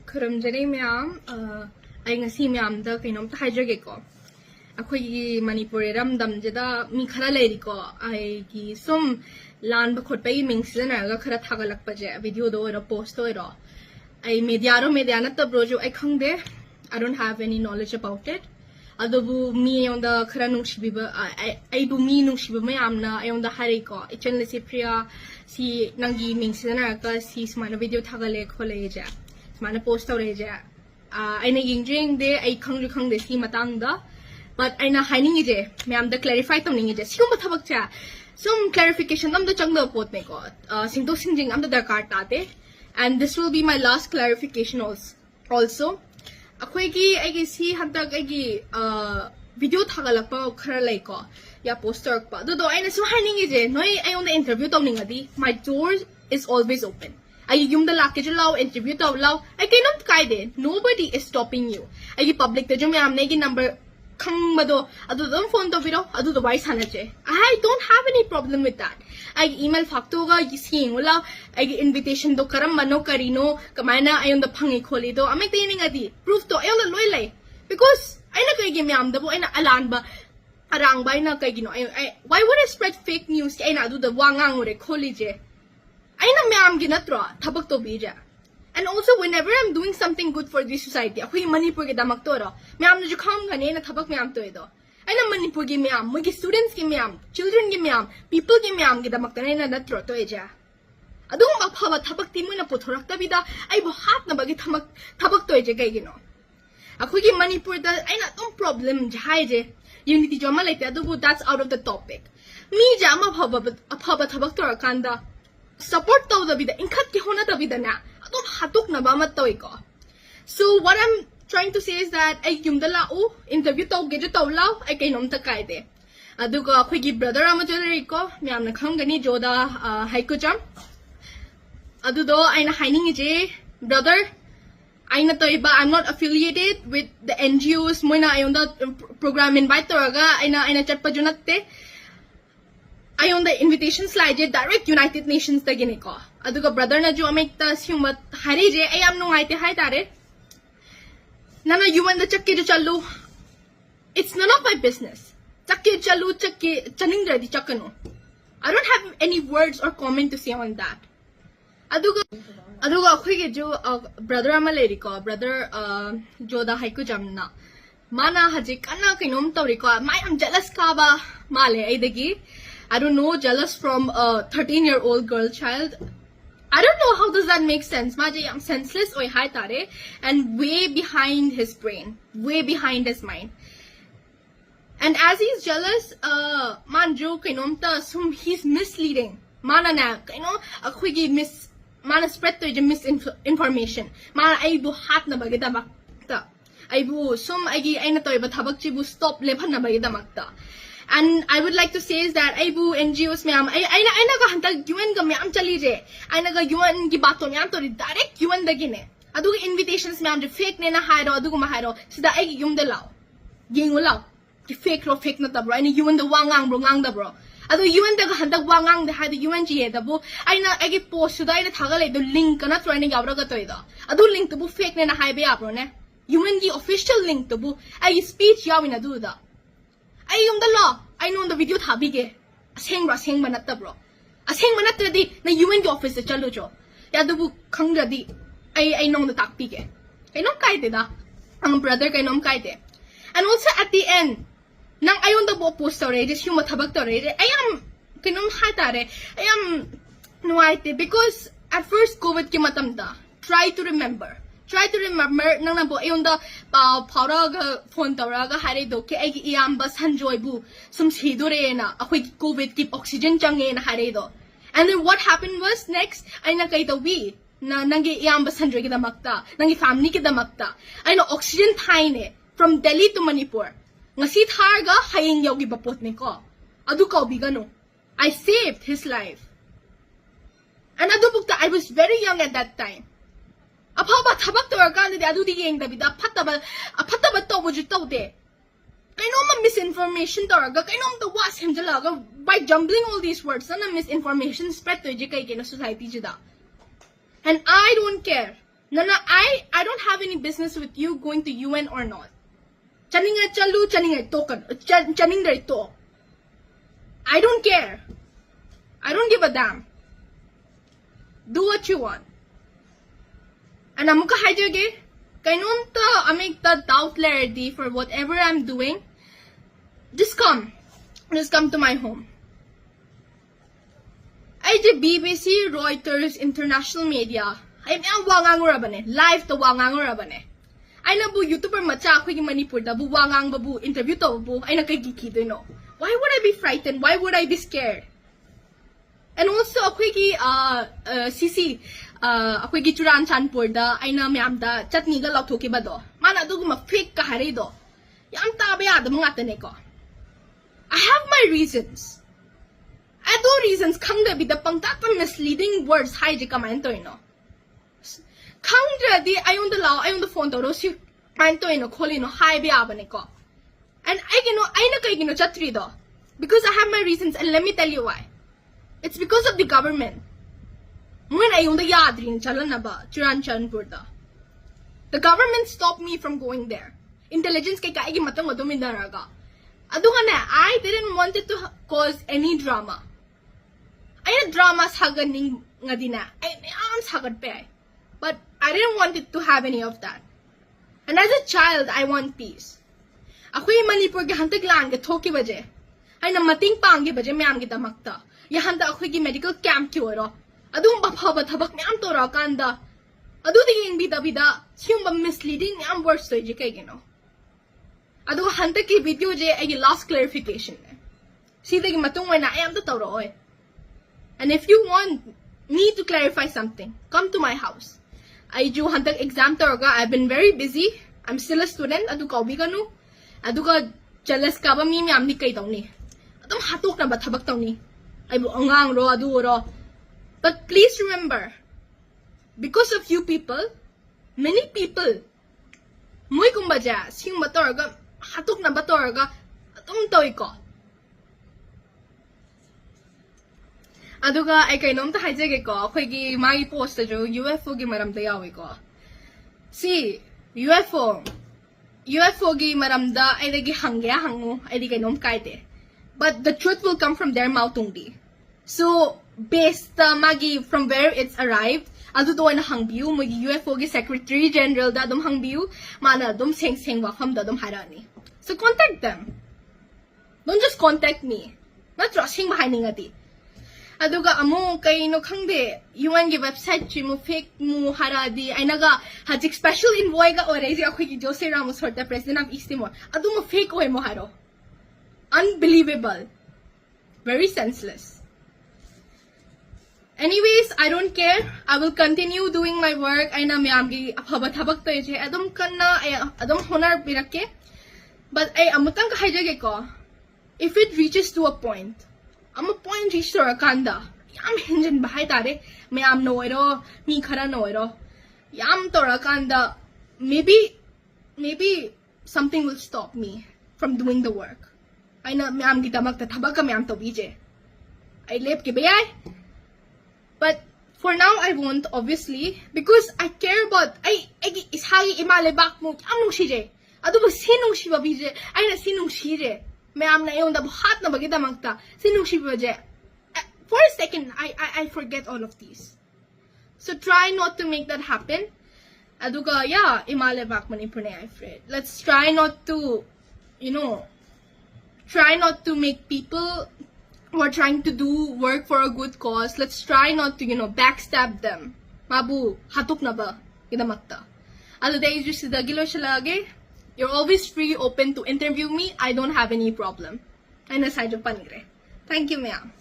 Kharamjare ma'am, I ngasi ma'am da kainom ta hajage ko. Akhoi Manipuri ram damjada mi khara leri ko. I ki sum lan ba khot pai ming sijinnaraga khara thagalak pa je video do ro post do ro. I mediana ta brojo I khangde. I don't have any knowledge about it. Adobu mi on the khara nungshiba I bu mi nungshiba ma'am na I on the hare ko. Ichen le si priya si nangi ming sijinnaraga si smana video thagale khole je. Smana post out je. I na yingjing de I khang de si matang da. But I na hiding je. Ma'am the clarify tamning je. Sikum ba thabak cha. Some clarification am the chang da pot me ko. Singto singjing am the darkar tate. And this will be my last clarification also. Akhoi ki I si hantak I video thagalak pa khara lai ko. Ya poster pa. Do I na so hiding je. Noi I on the interview tamning adi. My door is always open. I yung the luggage lao interview to lao. I cannot kaide. Nobody is stopping you. I public the jum am negi number kang mado. Adu dum phone to biro. Adu the voice hanache. I don't have any problem with that. I email fakto ga seeing wala. I invitation do karam mano karino. Kamana I on the pangi kholi do. Amay tining adi. Proof to I on the loy because I na kay gimi am dabo I na alan ba. Arang ba na kay gino. Why would I spread fake news? I na do the wangang ore kholi je. I na ma'am ginatra thabak to bija. And also whenever I'm doing something good for this society, ako yung Manipur ke damak to ro. Ma'am na jo kham gane na thabak ma'am to edo. I na Manipur ke ma'am, mo ke students ke ma'am, children ke ma'am, people ke ma'am ke damak tane na natro to eja. Adung makphawa thabak ti mo na pothorak ta bida ay buhat na bagi thabak to eja kay gino. Ako ke Manipur da ay na tong problem jai je. Unity jo malay te adugo that's out of the topic. Mi ja aphawa thabak to rakanda. Support tau da bida inkat ki hona da bida na atom hatuk na ba mat toy ko. So what I'm trying to say is that ay yung dala interview tau ge jo tau lao ay kay nom ta kai de aduga akhoi gi brother ama jolari ko myam na khang gani joda haiku jam adu do ay na hiding je brother ay na toy ba I'm not affiliated with the NGOs mo na ayon da program invite toraga ay na chat pa junatte I on the invitation slide direct United Nations ta gini ko. Aduga brother na jo amik ta siumat hari je ay am nung ay te hai tare. Nana UN the chakke jo chalu. It's none of my business. Chakke chalu chakke chaning ready chakkano. I don't have any words or comment to say on that. Aduga akhoi ge jo brother amaleri ko brother jo da haiku jamna. Mana haji kana kainom tawri ko. I am jealous ka ba male ay degi. I don't know, jealous from a 13-year-old girl child. I don't know how does that make sense. Maji, I'm senseless oi hai tare and way behind his brain, way behind his mind. And as he's jealous, manjo kainom ta sum he's misleading. Mana na kaino akhoi mana spread to misinformation. Mana ay bu hat na bagida makta. Ay bu sum ay na toy ba thabak chi bu stop lephan na bagida makta. And I would like to say is that ay bu NGOs ma'am ay na ka hantag UN ka ma'am chali je ay na ka UN ki bato ma'am to direct UN da gine adu invitations ma'am je fake ne na hairo adu ko mahairo sida ay yung dalaw gingo law ki fake na ta bro ay UN da wangang bro ngang da bro adu UN da ka hantag wangang da ha da UN ji da bu ay na ay ki post da ay na thagal do link na try na gawra ka to ida adu link to bu fake ne na hai be bro ne UN ki official link to bu ay speech yaw ina du da ay yung dalaw I know the video thabige aseng manat bro aseng manat di na UN ki office chalo jo ya dubu khang di I know the takpige kay nom kai de da ang brother kay nom kai de and also at the end nang ayon the bo poster re just yung mathabag to re I am kay nom hatare I am no ite because at first COVID ki matamda try to remember nang nabo ayon the paraga phone tawraga hare do ke ay iyamba sanjoy bu sum sidore na akoy COVID keep oxygen change na hare do and then what happened was next ay na kay the we na nangi iyamba sanjoy kita makta nangi family kita makta ay no oxygen thaine from Delhi to Manipur ngasi tharga haying yaw gi bapot ni ko adu ka bigano I saved his life and adu bukta I was very young at that time Apaba thabak to organ de adu di yeng da bida pataba to wuju to de I know ma misinformation to orga I know the was him jalaga by jumbling all these words na misinformation spread to je kay na society jida and I don't care Nana, I don't have any business with you going to UN or not. Chaninga chalu, chaninga token, chaninga to. I don't care. I don't give a damn. Do what you want. And amuka hajage, kainunta amik the doubt lardy for whatever I'm doing. Just come. Just come to my home. Eige BBC, Reuters, international media. I'm wangang rabane. Live to wangang rabane. I na bu YouTuber macha ako yung Manipur da bu wangang babu interview to bu ay nakikiki no. Why would I be frightened? Why would I be scared? And also ako yung sisi ako yung turan chanpur da ay na miyam da chatni ga lauto ki ba do. Mana do guma fake ka hari do. Yam tabi ada mga tane ko. I have my reasons. I do reasons kang da bida pang tatang misleading words hi ji kamento no. Kang da di ayon the law ayon the phone to si manto no kholi no hi bi abane ko. And I na kay chatri do. Because I have my reasons and let me tell you why. It's because of the government. When ayon the yadrin chalan na ba churan chanpur da. The government stopped me from going there. Intelligence kay kaigi matang sijinnaraga. I didn't want it to cause any drama. I had drama saganing nga dina. I sagad pe. But I didn't want it to have any of that. And as a child, I want peace. Ako yung Manipur gahantag lang ga toki baje. Ay na mating pangge baje mayam kita makta. Yahanda ako yung medical camp ki oro. Adung bapaba thabak mayam to ra kanda. Adu tingin bida siyong ba misleading mayam words to kay gino. Adu hanta ki video je ay last clarification. Sida ki matungway na ayam to tawro oy. And if you want me to clarify something, come to my house. I do hantag exam tawga. I've been very busy. I'm still a student. Adu ka ubi kanu. Adu ka jealous ka ba mi miyam ni kay taw ni. Adum hatok na ba thabak taw ni. Ay bu angang ro adu ro. But please remember, because of you people, many people, muy kumbaja, sing batorga, hatok na batorga, atong toy ko. Aduga ay kay nom ta hajege ko, akoy gi magi post jo UFO gi maramda yawi ko. Si UFO gi maramda ay lagi hangya hango ay di kay nom kaite. But the truth will come from their mouth only. So based magi from where it's arrived, adu do na hangbiu magi UFO gi Secretary General da dum hangbiu mana dum seng wa kham da dum harani. So contact them. Don't just contact me. Na trusting behind ngati. Aduga amo kay no kangde yuan gi website chi mo fake mo haradi ay naga hajik special envoy ga orezi ako gi Jose Ramos for the president of East Timor. Adu mo fake oy mo haro. Unbelievable. Very senseless. Anyways, I don't care. I will continue doing my work. Ay na miyam gi aphabat-habak to je. Adum kanna ay adum honar birake. But ay amutang ka hajage ko. If it reaches to a point, I'm a point reach to a kanda. Yam hinjin bahay tare. Mayam no ero. Mi khara no ero. Yam tora kanda. Maybe something will stop me from doing the work. Ay na mayam kita magtathabag ka mayam to bije. Ay lep ki bayay. But for now I won't obviously because I care about ay ishagi imalebak mo. Am nung shije. Ado ba sinong shiba bije. Ay na sinong shije. Mayam na yung dabuhat na bagita magta. Sinong shiba je. For a second, I forget all of these. So try not to make that happen. Aduga, yeah, imalebak Manipur na afraid. Let's try not to, try not to make people who are trying to do work for a good cause. Let's try not to, backstab them. Mabu, hatok na ba? Kinamakta. Alo day just dagilo siya lagi. You're always free, open to interview me. I don't have any problem. Ay nasay jo panigre. Thank you, ma'am.